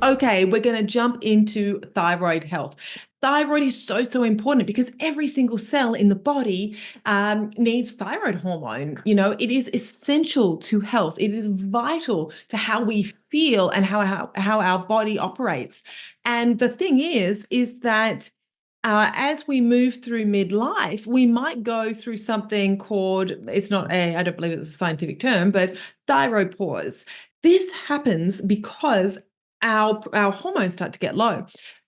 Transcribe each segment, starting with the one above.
Okay, we're going to jump into thyroid health. Thyroid is so important because every single cell in the body needs thyroid hormone. You know, it is essential to health. It is vital to how we feel and how our body operates. And the thing is that as we move through midlife, we might go through something called, it's not I don't believe it's a scientific term, but thyroid pause. This happens because our hormones start to get low.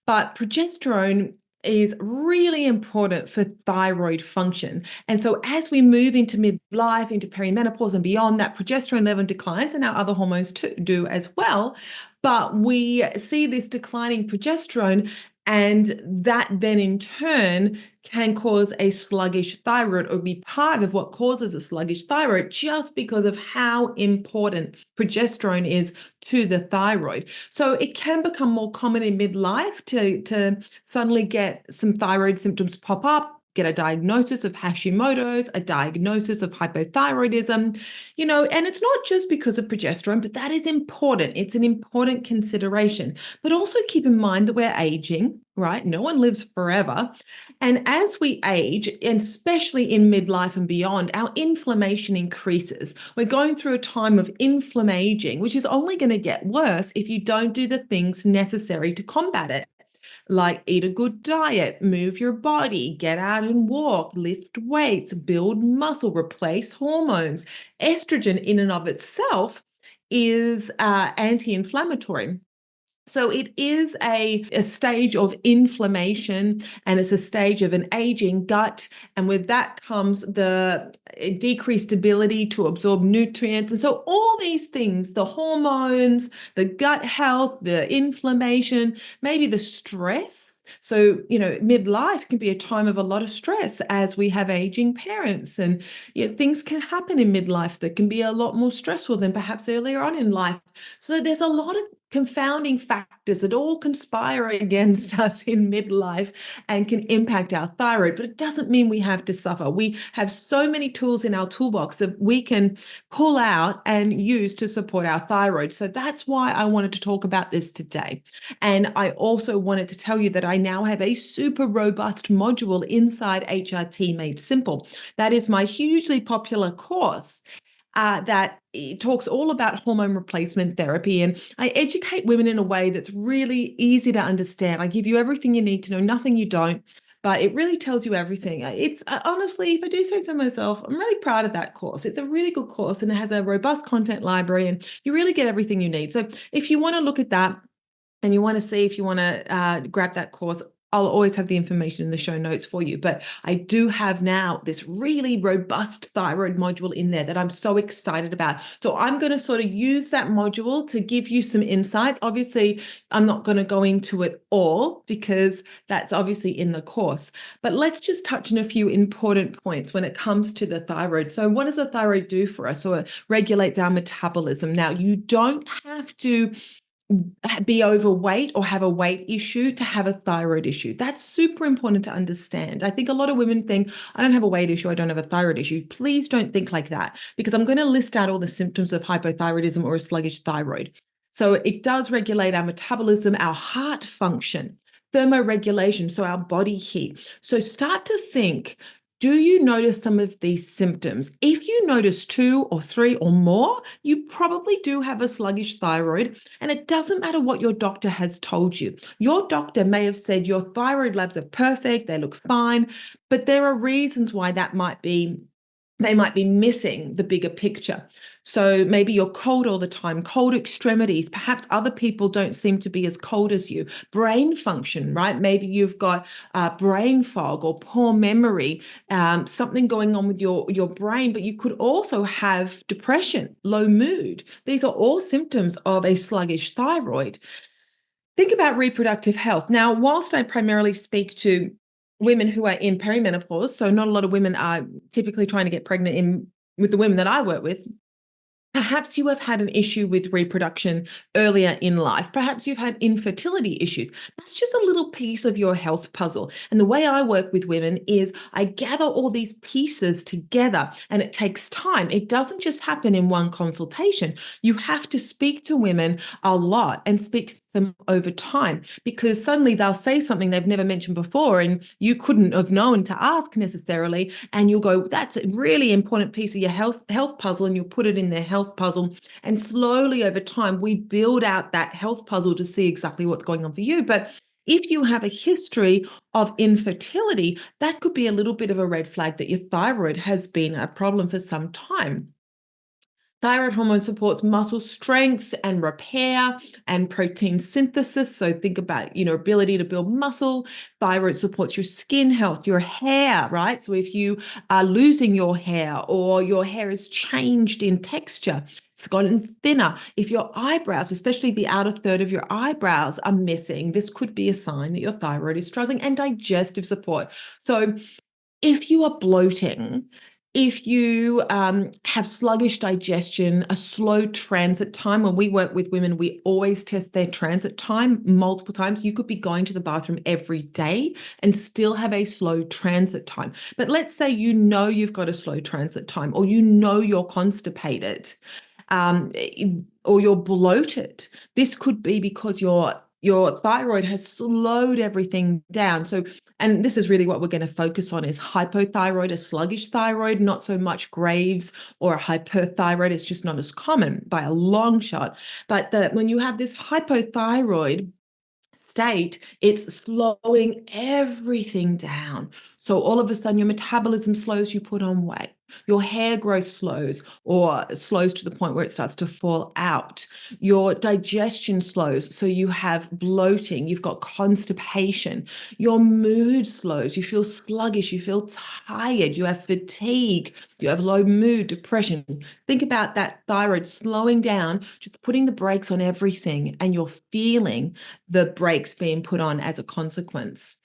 But progesterone is really important for thyroid function. And so as we move into midlife, into perimenopause and beyond, that progesterone level declines, and our other hormones too do as well. But we see this declining progesterone, and that then in turn can cause a sluggish thyroid, or be part of what causes a sluggish thyroid, just because of how important progesterone is to the thyroid. So it can become more common in midlife to suddenly get some thyroid symptoms pop up, get a diagnosis of Hashimoto's, a diagnosis of hypothyroidism, and it's not just because of progesterone, but that is important. It's an important consideration. But also keep in mind that we're aging, right? No one lives forever. And as we age, and especially in midlife and beyond, our inflammation increases. We're going through a time of inflammaging, which is only going to get worse if you don't do the things necessary to combat it. Like eat a good diet, move your body, get out and walk, lift weights, build muscle, replace hormones. Estrogen in and of itself is anti-inflammatory. So it is a stage of inflammation, and it's a stage of an aging gut. And with that comes the decreased ability to absorb nutrients. And so all these things, the hormones, the gut health, the inflammation, maybe the stress. So, midlife can be a time of a lot of stress as we have aging parents, and things can happen in midlife that can be a lot more stressful than perhaps earlier on in life. So there's a lot of confounding factors that all conspire against us in midlife and can impact our thyroid, but it doesn't mean we have to suffer. We have so many tools in our toolbox that we can pull out and use to support our thyroid. So that's why I wanted to talk about this today. And I also wanted to tell you that I now have a super robust module inside HRT Made Simple. That is my hugely popular course. That it talks all about hormone replacement therapy, and I educate women in a way that's really easy to understand. I give you everything you need to know, nothing you don't, but it really tells you everything. It's honestly, if I do say so myself, I'm really proud of that course. It's a really good course, and it has a robust content library, and you really get everything you need. So if you want to look at that and you want to see if you want to grab that course, I'll always have the information in the show notes for you. But I do have now this really robust thyroid module in there that I'm so excited about. So I'm going to sort of use that module to give you some insight. Obviously, I'm not going to go into it all because that's obviously in the course. But let's just touch on a few important points when it comes to the thyroid. So what does the thyroid do for us? So it regulates our metabolism. Now, you don't have to be overweight or have a weight issue to have a thyroid issue. That's super important to understand. I think a lot of women think, I don't have a weight issue, I don't have a thyroid issue. Please don't think like that, because I'm going to list out all the symptoms of hypothyroidism or a sluggish thyroid. So it does regulate our metabolism, our heart function, thermoregulation, so our body heat. So start to think, do you notice some of these symptoms? If you notice 2 or 3 or more, you probably do have a sluggish thyroid, and it doesn't matter what your doctor has told you. Your doctor may have said your thyroid labs are perfect, they look fine, but there are reasons why they might be missing the bigger picture. So maybe you're cold all the time, cold extremities. Perhaps other people don't seem to be as cold as you. Brain function, right? Maybe you've got brain fog or poor memory, something going on with your brain, but you could also have depression, low mood. These are all symptoms of a sluggish thyroid. Think about reproductive health. Now, whilst I primarily speak to women who are in perimenopause, so not a lot of women are typically trying to get pregnant with the women that I work with, perhaps you have had an issue with reproduction earlier in life. Perhaps you've had infertility issues. That's just a little piece of your health puzzle. And the way I work with women is I gather all these pieces together, and it takes time. It doesn't just happen in one consultation. You have to speak to women a lot and speak to them over time, because suddenly they'll say something they've never mentioned before and you couldn't have known to ask necessarily, and you'll go, that's a really important piece of your health puzzle, and you'll put it in their health puzzle, and slowly over time we build out that health puzzle to see exactly what's going on for you. But if you have a history of infertility, that could be a little bit of a red flag that your thyroid has been a problem for some time. Thyroid hormone supports muscle strength and repair and protein synthesis. So think about, ability to build muscle. Thyroid supports your skin health, your hair, right? So if you are losing your hair or your hair has changed in texture, it's gotten thinner. If your eyebrows, especially the outer third of your eyebrows, are missing, this could be a sign that your thyroid is struggling. And digestive support. So if you are bloating, if you have sluggish digestion, a slow transit time, when we work with women, we always test their transit time multiple times. You could be going to the bathroom every day and still have a slow transit time. But let's say you've got a slow transit time, or you're constipated, or you're bloated. This could be because your thyroid has slowed everything down. So, and this is really what we're going to focus on, is hypothyroid, a sluggish thyroid, not so much Graves or a hyperthyroid. It's just not as common by a long shot. But when you have this hypothyroid state, it's slowing everything down. So all of a sudden your metabolism slows, you put on weight. Your hair growth slows, or slows to the point where it starts to fall out. Your digestion slows, so you have bloating, you've got constipation. Your mood slows, you feel sluggish, you feel tired, you have fatigue, you have low mood, depression. Think about that thyroid slowing down, just putting the brakes on everything, and you're feeling the brakes being put on as a consequence.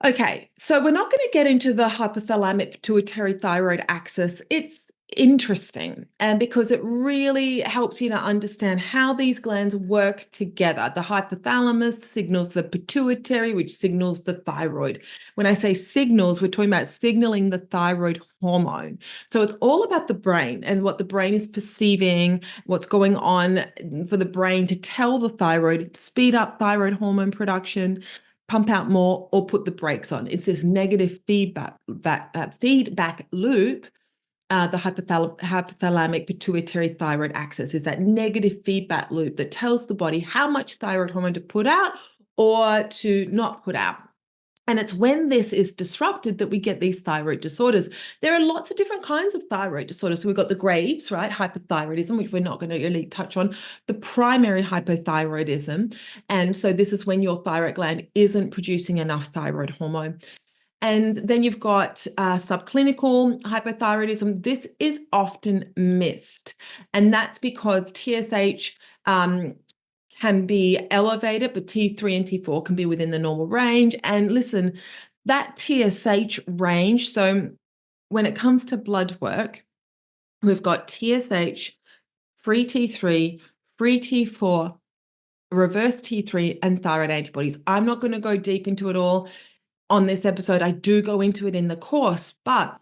Okay, so we're not going to get into the hypothalamic pituitary thyroid axis. It's interesting, and because it really helps you to understand how these glands work together. The hypothalamus signals the pituitary, which signals the thyroid. When I say signals, we're talking about signaling the thyroid hormone. So it's all about the brain and what the brain is perceiving, what's going on for the brain to tell the thyroid, speed up thyroid hormone production, pump out more, or put the brakes on. It's this negative feedback loop. The hypothalamic pituitary thyroid axis is that negative feedback loop that tells the body how much thyroid hormone to put out or to not put out. And it's when this is disrupted that we get these thyroid disorders. There are lots of different kinds of thyroid disorders. So we've got the Graves, right? Hypothyroidism, which we're not going to really touch on, the primary hypothyroidism. And so this is when your thyroid gland isn't producing enough thyroid hormone. And then you've got subclinical hypothyroidism. This is often missed. And that's because TSH can be elevated, but T3 and T4 can be within the normal range. And listen, that TSH range, so when it comes to blood work, we've got TSH, free T3, free T4, reverse T3, and thyroid antibodies. I'm not going to go deep into it all on this episode. I do go into it in the course, but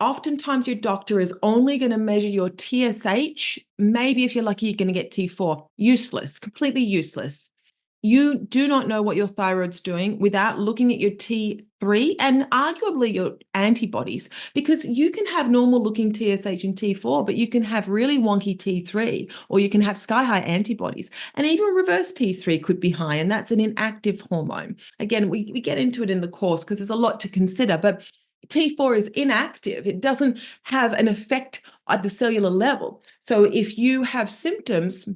oftentimes your doctor is only going to measure your TSH. Maybe if you're lucky, you're going to get T4. Useless, completely useless. You do not know what your thyroid's doing without looking at your T3 and arguably your antibodies, because you can have normal looking TSH and T4, but you can have really wonky T3, or you can have sky high antibodies. And even reverse T3 could be high, and that's an inactive hormone. Again, we get into it in the course because there's a lot to consider, but T4 is inactive. It doesn't have an effect at the cellular level. So if you have symptoms,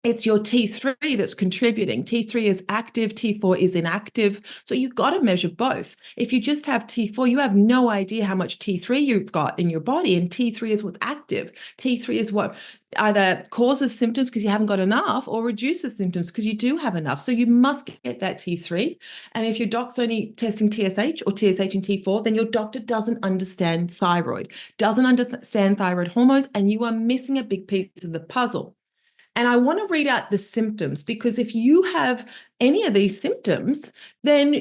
it's your T3 that's contributing. T3 is active, T4 is inactive. So you've got to measure both. If you just have T4, you have no idea how much T3 you've got in your body, and T3 is what's active. T3 is what either causes symptoms because you haven't got enough, or reduces symptoms because you do have enough. So you must get that T3. And if your doc's only testing TSH or TSH and T4, then your doctor doesn't understand thyroid, doesn't understand thyroid hormones, and you are missing a big piece of the puzzle. And I want to read out the symptoms, because if you have any of these symptoms, then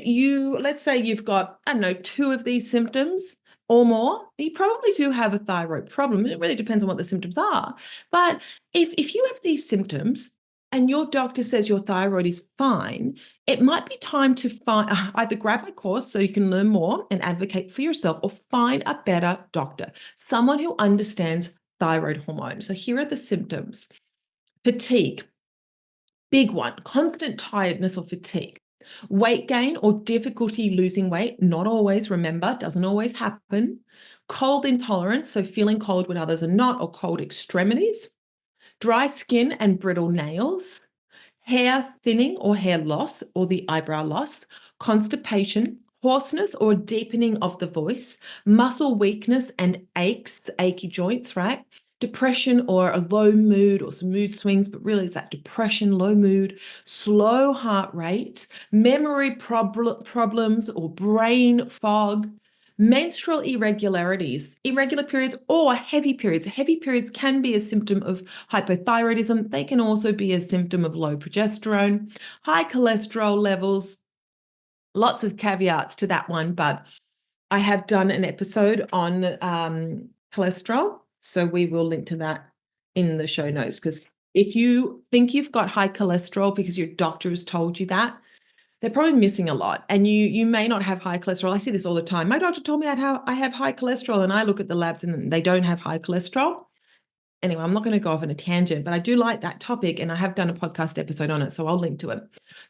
let's say you've got, 2 of these symptoms or more, you probably do have a thyroid problem. It really depends on what the symptoms are. But if you have these symptoms, and your doctor says your thyroid is fine, it might be time to find either grab my course so you can learn more and advocate for yourself, or find a better doctor, someone who understands thyroid hormone. So here are the symptoms. Fatigue, big one, constant tiredness or fatigue. Weight gain or difficulty losing weight, not always, remember, doesn't always happen. Cold intolerance, so feeling cold when others are not, or cold extremities. Dry skin and brittle nails, hair thinning or hair loss or the eyebrow loss, constipation, hoarseness or deepening of the voice, muscle weakness and aches, achy joints, right? Depression or a low mood or some mood swings, but really is that depression, low mood, slow heart rate, memory problems or brain fog, menstrual irregularities, irregular periods or heavy periods. Heavy periods can be a symptom of hypothyroidism. They can also be a symptom of low progesterone, high cholesterol levels. Lots of caveats to that one, but I have done an episode on cholesterol. So we will link to that in the show notes, because if you think you've got high cholesterol because your doctor has told you that, they're probably missing a lot. And you may not have high cholesterol. I see this all the time. My doctor told me I have high cholesterol, and I look at the labs and they don't have high cholesterol. Anyway, I'm not going to go off on a tangent, but I do like that topic, and I have done a podcast episode on it, so I'll link to it.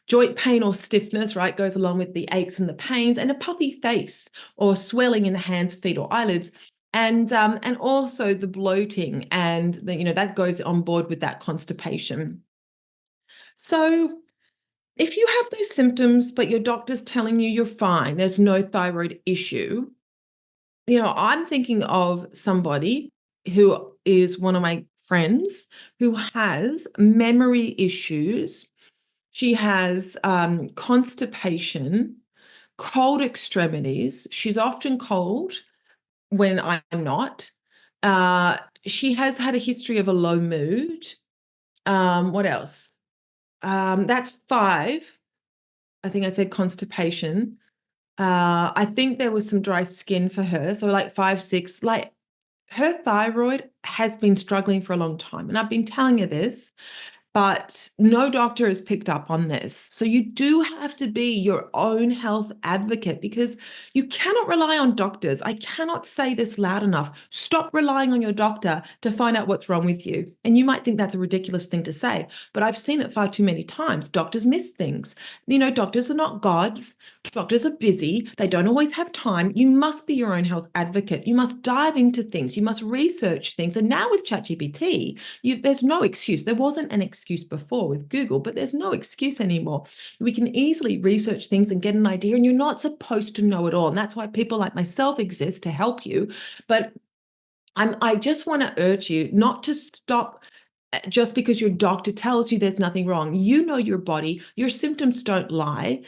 Joint pain or stiffness, right, goes along with the aches and the pains, and a puffy face or swelling in the hands, feet, or eyelids. And also the bloating, and that goes on board with that constipation. So if you have those symptoms, but your doctor's telling you you're fine, there's no thyroid issue, I'm thinking of somebody who is one of my friends who has memory issues. She has constipation, cold extremities. She's often cold when I'm not. She has had a history of a low mood. What else? That's 5. I think I said constipation. I think there was some dry skin for her. So like 5, 6, like her thyroid has been struggling for a long time. And I've been telling her this, but no doctor has picked up on this. So you do have to be your own health advocate, because you cannot rely on doctors. I cannot say this loud enough. Stop relying on your doctor to find out what's wrong with you. And you might think that's a ridiculous thing to say, but I've seen it far too many times. Doctors miss things. Doctors are not gods. Doctors are busy. They don't always have time. You must be your own health advocate. You must dive into things. You must research things. And now with ChatGPT, there's no excuse. There wasn't an excuse before with Google, but there's no excuse anymore. We can easily research things and get an idea, and you're not supposed to know it all. And that's why people like myself exist, to help you. But I just want to urge you not to stop just because your doctor tells you there's nothing wrong. You know your body, your symptoms don't lie.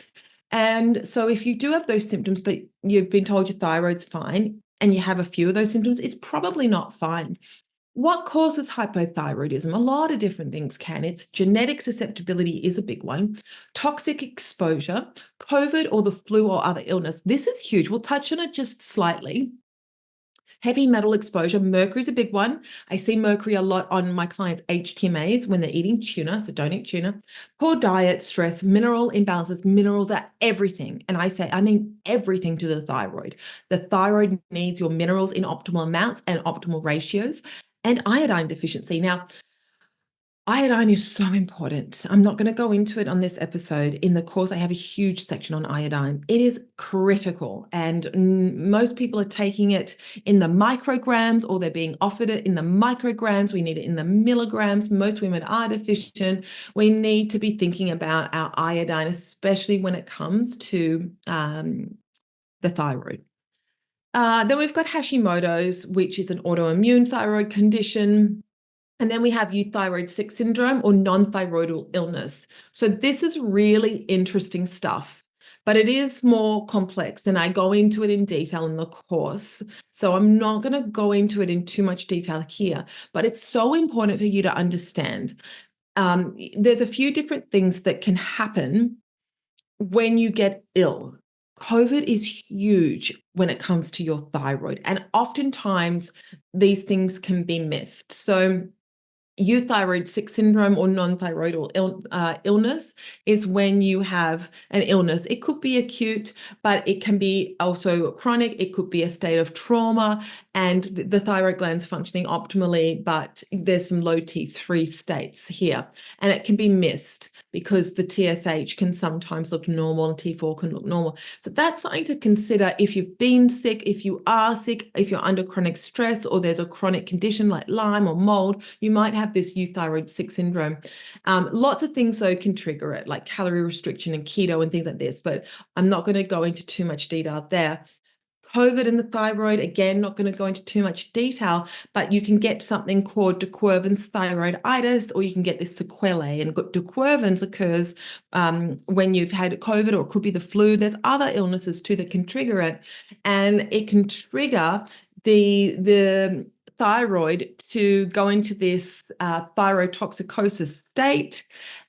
And so if you do have those symptoms, but you've been told your thyroid's fine, and you have a few of those symptoms, it's probably not fine. What causes hypothyroidism? A lot of different things can. It's genetic susceptibility is a big one. Toxic exposure, COVID or the flu or other illness. This is huge. We'll touch on it just slightly. Heavy metal exposure, mercury is a big one. I see mercury a lot on my clients' HTMAs when they're eating tuna, so don't eat tuna. Poor diet, stress, mineral imbalances. Minerals are everything. And I mean everything to the thyroid. The thyroid needs your minerals in optimal amounts and optimal ratios. And iodine deficiency. Now, iodine is so important. I'm not going to go into it on this episode. In the course, I have a huge section on iodine. It is critical, and most people are taking it in the micrograms, or they're being offered it in the micrograms. We need it in the milligrams. Most women are deficient. We need to be thinking about our iodine, especially when it comes to the thyroid. Then we've got Hashimoto's, which is an autoimmune thyroid condition. And then we have euthyroid sick syndrome, or non-thyroidal illness. So this is really interesting stuff, but it is more complex, and I go into it in detail in the course. So I'm not going to go into it in too much detail here, but it's so important for you to understand. There's a few different things that can happen when you get ill. COVID is huge when it comes to your thyroid, and oftentimes these things can be missed. So euthyroid sick syndrome or non-thyroidal illness is when you have an illness. It could be acute, but it can be also chronic. It could be a state of trauma and the thyroid gland's functioning optimally, but there's some low T3 states here, and it can be missed because the TSH can sometimes look normal and T4 can look normal. So that's something to consider if you've been sick, if you are sick, if you're under chronic stress, or there's a chronic condition like Lyme or mold, you might have this euthyroid sick syndrome. Lots of things, though, can trigger it, like calorie restriction and keto and things like this, but I'm not going to go into too much detail there. COVID and the thyroid, again, not going to go into too much detail, but you can get something called de Quervain's thyroiditis, or you can get this sequelae. And de Quervain's occurs when you've had COVID, or it could be the flu. There's other illnesses too that can trigger it, and it can trigger the thyroid to go into this thyrotoxicosis state.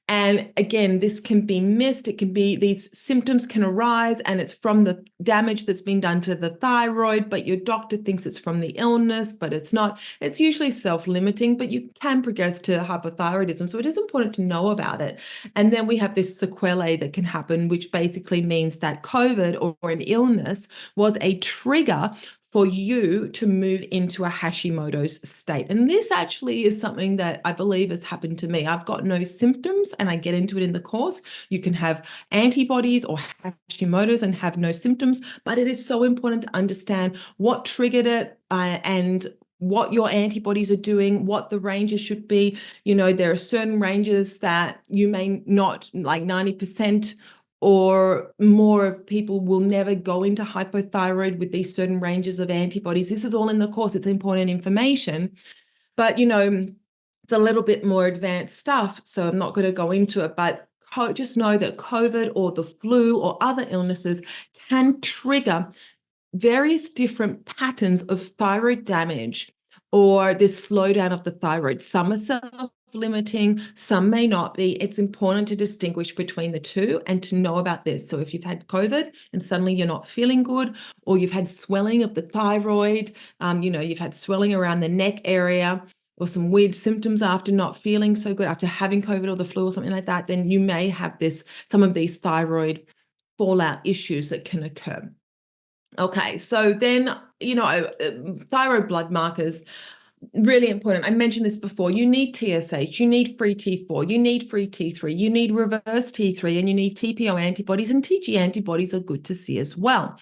And again, this can be missed. It can be, these symptoms can arise and it's from the damage that's been done to the thyroid, but your doctor thinks it's from the illness, but it's not. It's usually self-limiting, but you can progress to hypothyroidism. So it is important to know about it. And then we have this sequelae that can happen, which basically means that COVID or an illness was a trigger for you to move into a Hashimoto's state. And this actually is something that I believe has happened to me. I've got no symptoms, and I get into it in the course. You can have antibodies or Hashimoto's and have no symptoms, but it is so important to understand what triggered it and what your antibodies are doing, what the ranges should be. You know, there are certain ranges that you may not, like 90% or more of people will never go into hypothyroid with these certain ranges of antibodies. This is all in the course. It's important information, but you know, it's a little bit more advanced stuff, so I'm not going to go into it, but just know that COVID or the flu or other illnesses can trigger various different patterns of thyroid damage or this slowdown of the thyroid. Some are self-limiting, some may not be. It's important to distinguish between the two and to know about this. So if you've had COVID and suddenly you're not feeling good, or you've had swelling of the thyroid, you've had swelling around the neck area, or some weird symptoms after not feeling so good, after having COVID or the flu or something like that, then you may have some of these thyroid fallout issues that can occur. Okay, so then, thyroid blood markers, really important. I mentioned this before. You need TSH, you need free T4, you need free T3, you need reverse T3, and you need TPO antibodies, and TG antibodies are good to see as well.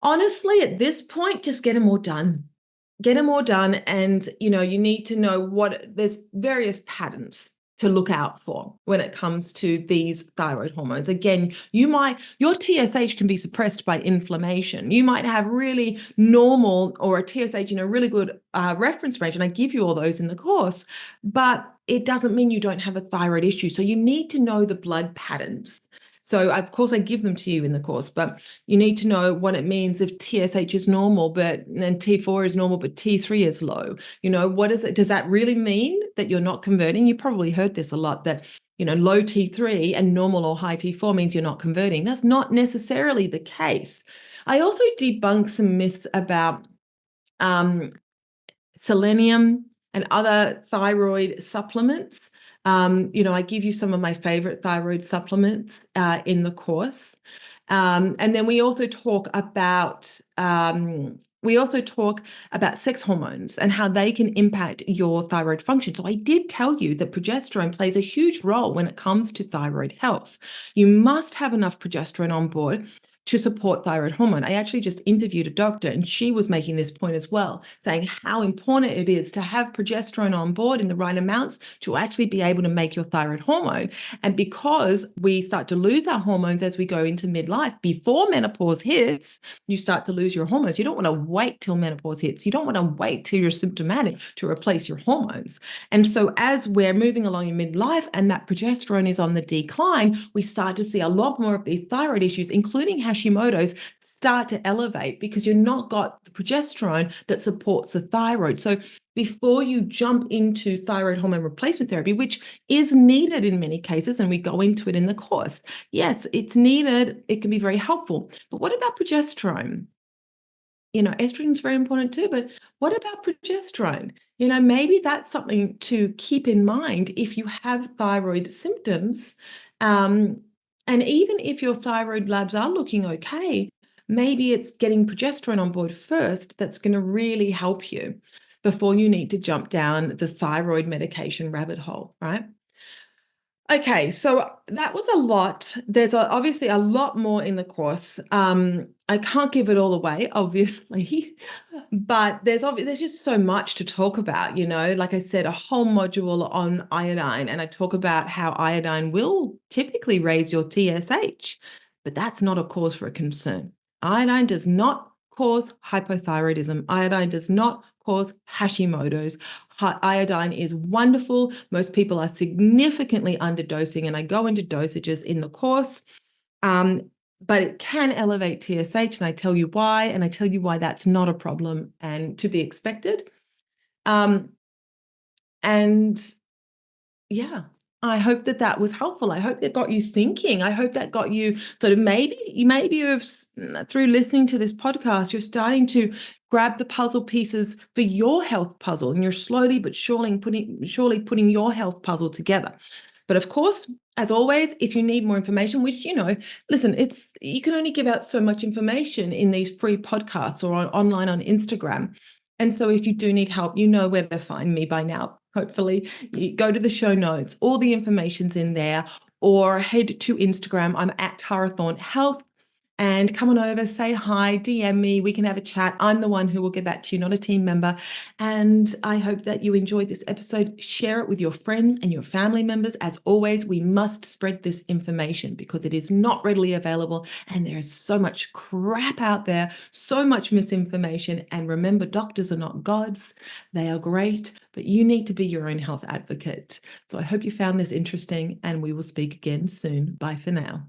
Honestly, at this point, just get them all done. Get them all done, and, you need to know there's various patterns to look out for when it comes to these thyroid hormones. Again, your TSH can be suppressed by inflammation. You might have really normal or a TSH in a really good reference range, and I give you all those in the course, but it doesn't mean you don't have a thyroid issue. So you need to know the blood patterns. So of course I give them to you in the course, but you need to know what it means if TSH is normal, and T4 is normal, but T3 is low. What is it? Does that really mean that you're not converting? You probably heard this a lot, that, low T3 and normal or high T4 means you're not converting. That's not necessarily the case. I also debunk some myths about selenium and other thyroid supplements. I give you some of my favorite thyroid supplements in the course. And then we also talk about sex hormones and how they can impact your thyroid function. So I did tell you that progesterone plays a huge role when it comes to thyroid health. You must have enough progesterone on board to support thyroid hormone. I actually just interviewed a doctor, and she was making this point as well, saying how important it is to have progesterone on board in the right amounts to actually be able to make your thyroid hormone. And because we start to lose our hormones as we go into midlife, before menopause hits, you start to lose your hormones. You don't want to wait till menopause hits. You don't want to wait till you're symptomatic to replace your hormones. And so as we're moving along in midlife and that progesterone is on the decline, we start to see a lot more of these thyroid issues, including Hashimoto's, start to elevate because you've not got the progesterone that supports the thyroid. So before you jump into thyroid hormone replacement therapy, which is needed in many cases, and we go into it in the course, yes, it's needed. It can be very helpful. But what about progesterone? Estrogen is very important too, but what about progesterone? Maybe that's something to keep in mind if you have thyroid symptoms. Um, and even if your thyroid labs are looking okay, maybe it's getting progesterone on board first that's going to really help you before you need to jump down the thyroid medication rabbit hole, right? Okay, so that was a lot. There's obviously a lot more in the course. I can't give it all away, obviously, but there's just so much to talk about. Like I said, a whole module on iodine, and I talk about how iodine will typically raise your TSH, but that's not a cause for a concern. Iodine does not cause hypothyroidism. Iodine does not cause Hashimoto's. Iodine is wonderful. Most people are significantly underdosing, and I go into dosages in the course. But it can elevate TSH, and I tell you why, and I tell you why that's not a problem and to be expected. Um, and yeah, I hope that that was helpful. I hope that got you thinking. I hope that got you sort of maybe through listening to this podcast, you're starting to grab the puzzle pieces for your health puzzle, and you're slowly but surely putting your health puzzle together. But of course, as always, if you need more information, which listen, you can only give out so much information in these free podcasts or online on Instagram. And so if you do need help, you know where to find me by now. Hopefully, you go to the show notes, all the information's in there, or head to Instagram. I'm at Tara Thorne Health. And come on over, say hi, DM me. We can have a chat. I'm the one who will get back to you, not a team member. And I hope that you enjoyed this episode. Share it with your friends and your family members. As always, we must spread this information because it is not readily available. And there is so much crap out there, so much misinformation. And remember, doctors are not gods. They are great, but you need to be your own health advocate. So I hope you found this interesting, and we will speak again soon. Bye for now.